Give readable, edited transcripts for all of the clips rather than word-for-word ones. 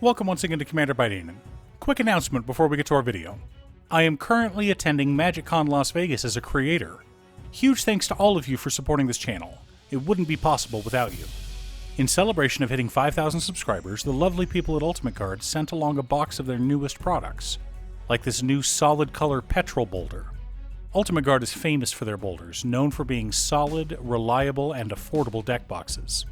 Welcome once again to Commander by Danon. Quick announcement before we get to our video. I am currently attending MagicCon Las Vegas as a creator. Huge thanks to all of you for supporting this channel. It wouldn't be possible without you. In celebration of hitting 5,000 subscribers, the lovely people at Ultimate Guard sent along a box of their newest products, like this new solid color petrol boulder. Ultimate Guard is famous for their boulders, known for being solid, reliable, and affordable deck boxes.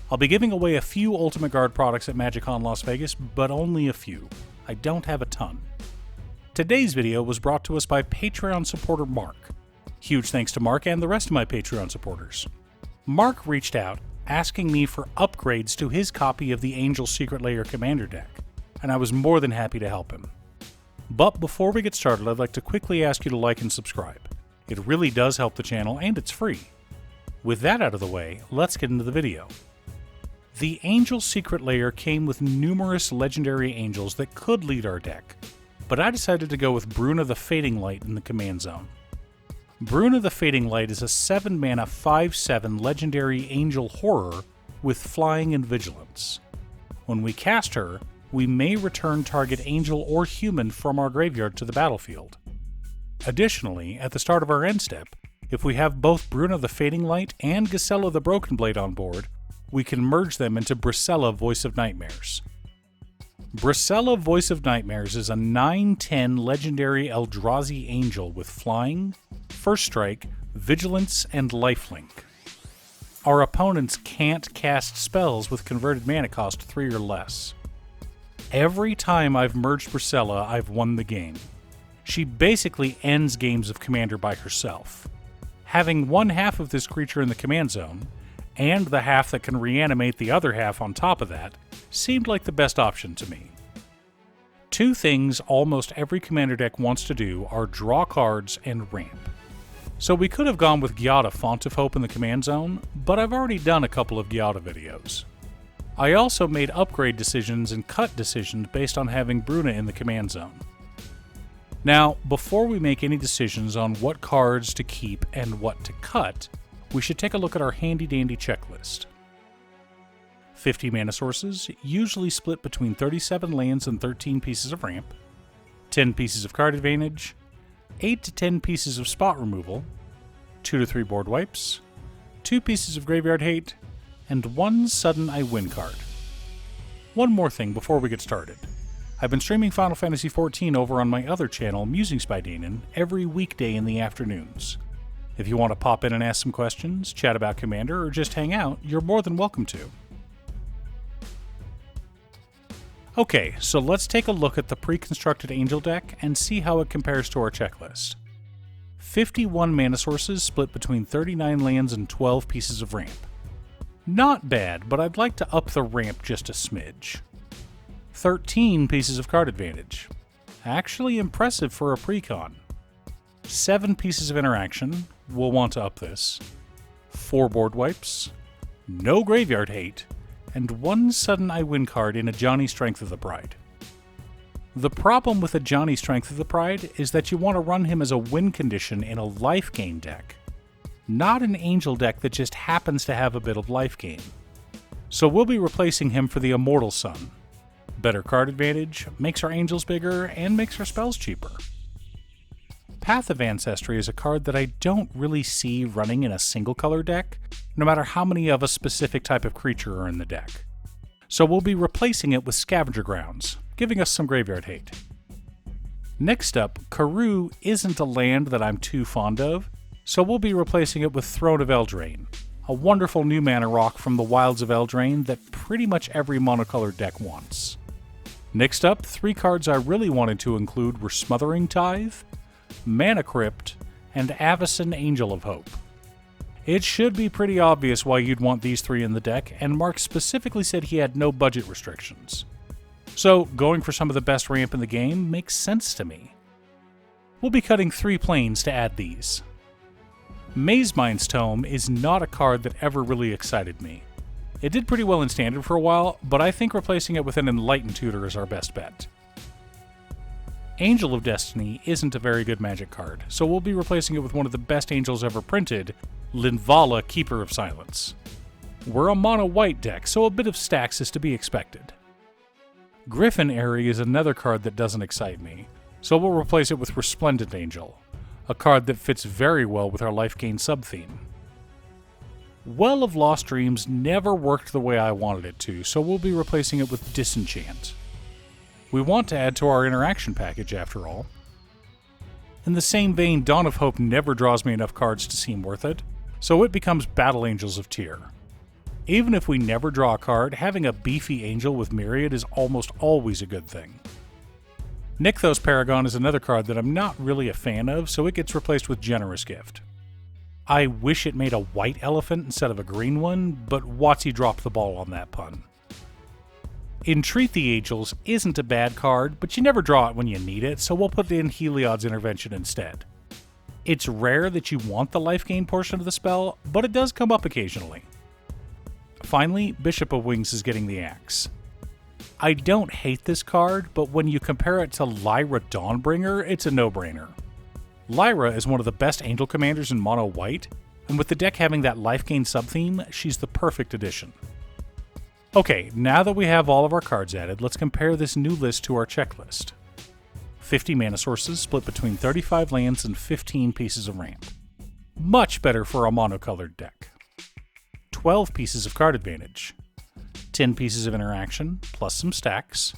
I'll be giving away a few Ultimate Guard products at MagicCon Las Vegas, but only a few. I don't have a ton. Today's video was brought to us by Patreon supporter Mark. Huge thanks to Mark and the rest of my Patreon supporters. Mark reached out asking me for upgrades to his copy of the Angel Secret Lair Commander deck, and I was more than happy to help him. But before we get started, I'd like to quickly ask you to like and subscribe. It really does help the channel, and it's free. With that out of the way, let's get into the video. The Angel Secret Lair came with numerous legendary angels that could lead our deck, but I decided to go with Bruna the Fading Light in the command zone. Bruna the Fading Light is a 7-mana 5/7 legendary angel horror with flying and vigilance. When we cast her, we may return target angel or human from our graveyard to the battlefield. Additionally, at the start of our end step, if we have both Bruna the Fading Light and Gisela the Broken Blade on board, we can merge them into Brisella Voice of Nightmares. Brisella Voice of Nightmares is a 9/10 legendary Eldrazi angel with flying, first strike, vigilance, and lifelink. Our opponents can't cast spells with converted mana cost 3 or less. Every time I've merged Brisella, I've won the game. She basically ends games of Commander by herself. Having one half of this creature in the command zone, and the half that can reanimate the other half on top of that, seemed like the best option to me. Two things almost every Commander deck wants to do are draw cards and ramp. So we could have gone with Gyata Font of Hope in the command zone, but I've already done a couple of Gyata videos. I also made upgrade decisions and cut decisions based on having Bruna in the command zone. Now, before we make any decisions on what cards to keep and what to cut, we should take a look at our handy-dandy checklist. 50 mana sources, usually split between 37 lands and 13 pieces of ramp, 10 pieces of card advantage, 8 to 10 pieces of spot removal, 2 to 3 board wipes, 2 pieces of graveyard hate, and 1 sudden I win card. One more thing before we get started. I've been streaming Final Fantasy XIV over on my other channel, Musings by Danon, every weekday in the afternoons. If you want to pop in and ask some questions, chat about Commander, or just hang out, you're more than welcome to. Okay, so let's take a look at the pre-constructed Angel deck and see how it compares to our checklist. 51 mana sources split between 39 lands and 12 pieces of ramp. Not bad, but I'd like to up the ramp just a smidge. 13 pieces of card advantage. Actually impressive for a Precon. 7 pieces of interaction, we'll want to up this, 4 board wipes, no graveyard hate, and 1 sudden I win card in a Johnny Strength of the Pride. The problem with a Johnny Strength of the Pride is that you want to run him as a win condition in a life gain deck, not an angel deck that just happens to have a bit of life gain. So we'll be replacing him for the Immortal Sun. Better card advantage, makes our angels bigger, and makes our spells cheaper. Path of Ancestry is a card that I don't really see running in a single color deck, no matter how many of a specific type of creature are in the deck. So we'll be replacing it with Scavenger Grounds, giving us some graveyard hate. Next up, Karoo isn't a land that I'm too fond of, so we'll be replacing it with Throne of Eldraine, a wonderful new mana rock from the wilds of Eldraine that pretty much every monocolored deck wants. Next up, 3 cards I really wanted to include were Smothering Tithe, Mana Crypt, and Avacyn Angel of Hope. It should be pretty obvious why you'd want these 3 in the deck, and Mark specifically said he had no budget restrictions. So, going for some of the best ramp in the game makes sense to me. We'll be cutting 3 planes to add these. Mazemind's Tome is not a card that ever really excited me. It did pretty well in Standard for a while, but I think replacing it with an Enlightened Tutor is our best bet. Angel of Destiny isn't a very good Magic card, so we'll be replacing it with one of the best angels ever printed, Linvala, Keeper of Silence. We're a mono-white deck, so a bit of stacks is to be expected. Griffin Airy is another card that doesn't excite me, so we'll replace it with Resplendent Angel, a card that fits very well with our life gain sub-theme. Well of Lost Dreams never worked the way I wanted it to, so we'll be replacing it with Disenchant. We want to add to our interaction package after all. In the same vein, Dawn of Hope never draws me enough cards to seem worth it, so it becomes Battle Angels of Tyr. Even if we never draw a card, having a beefy angel with Myriad is almost always a good thing. Nykthos Paragon is another card that I'm not really a fan of, so it gets replaced with Generous Gift. I wish it made a white elephant instead of a green one, but WotC dropped the ball on that pun. Entreat the Angels isn't a bad card, but you never draw it when you need it, so we'll put in Heliod's Intervention instead. It's rare that you want the life gain portion of the spell, but it does come up occasionally. Finally, Bishop of Wings is getting the axe. I don't hate this card, but when you compare it to Lyra Dawnbringer, it's a no-brainer. Lyra is one of the best angel commanders in mono white, and with the deck having that life gain sub-theme, she's the perfect addition. Okay, now that we have all of our cards added, let's compare this new list to our checklist. 50 mana sources split between 35 lands and 15 pieces of ramp. Much better for a monocolored deck. 12 pieces of card advantage. 10 pieces of interaction, plus some stacks.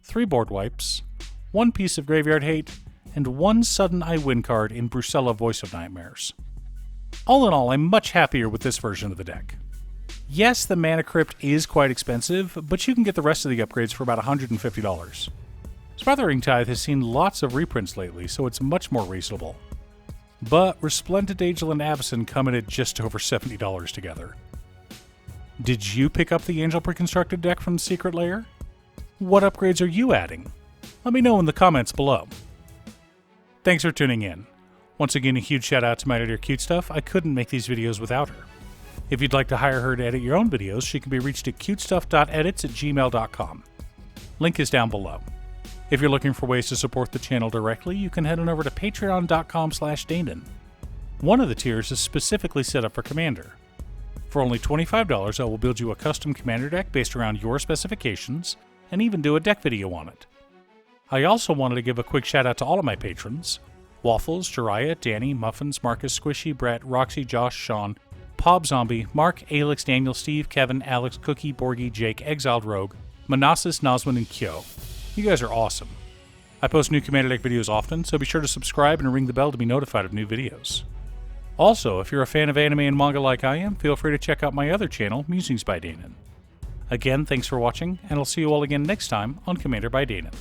3 board wipes. 1 piece of graveyard hate, and 1 sudden I win card in Brucella Voice of Nightmares. All in all, I'm much happier with this version of the deck. Yes, the Mana Crypt is quite expensive, but you can get the rest of the upgrades for about $150. Smothering Tithe has seen lots of reprints lately, so it's much more reasonable. But Resplendent Angel and Avacyn come in at just over $70 together. Did you pick up the Angel Preconstructed deck from the Secret Lair? What upgrades are you adding? Let me know in the comments below. Thanks for tuning in. Once again, a huge shout out to my editor Cutestuff. I couldn't make these videos without her. If you'd like to hire her to edit your own videos, she can be reached at cutestuff.edits@gmail.com. Link is down below. If you're looking for ways to support the channel directly, you can head on over to patreon.com/Danon. One of the tiers is specifically set up for Commander. For only $25, I will build you a custom Commander deck based around your specifications, and even do a deck video on it. I also wanted to give a quick shout out to all of my patrons: Waffles, Jiraiya, Danny, Muffins, Marcus, Squishy, Brett, Roxy, Josh, Sean, Pob Zombie, Mark, Alex, Daniel, Steve, Kevin, Alex, Cookie, Borgie, Jake, Exiled Rogue, Manassas, Nosman, and Kyo. You guys are awesome. I post new Commander deck videos often, so be sure to subscribe and ring the bell to be notified of new videos. Also, if you're a fan of anime and manga like I am, feel free to check out my other channel, Musings by Danon. Again, thanks for watching, and I'll see you all again next time on Commander by Danon.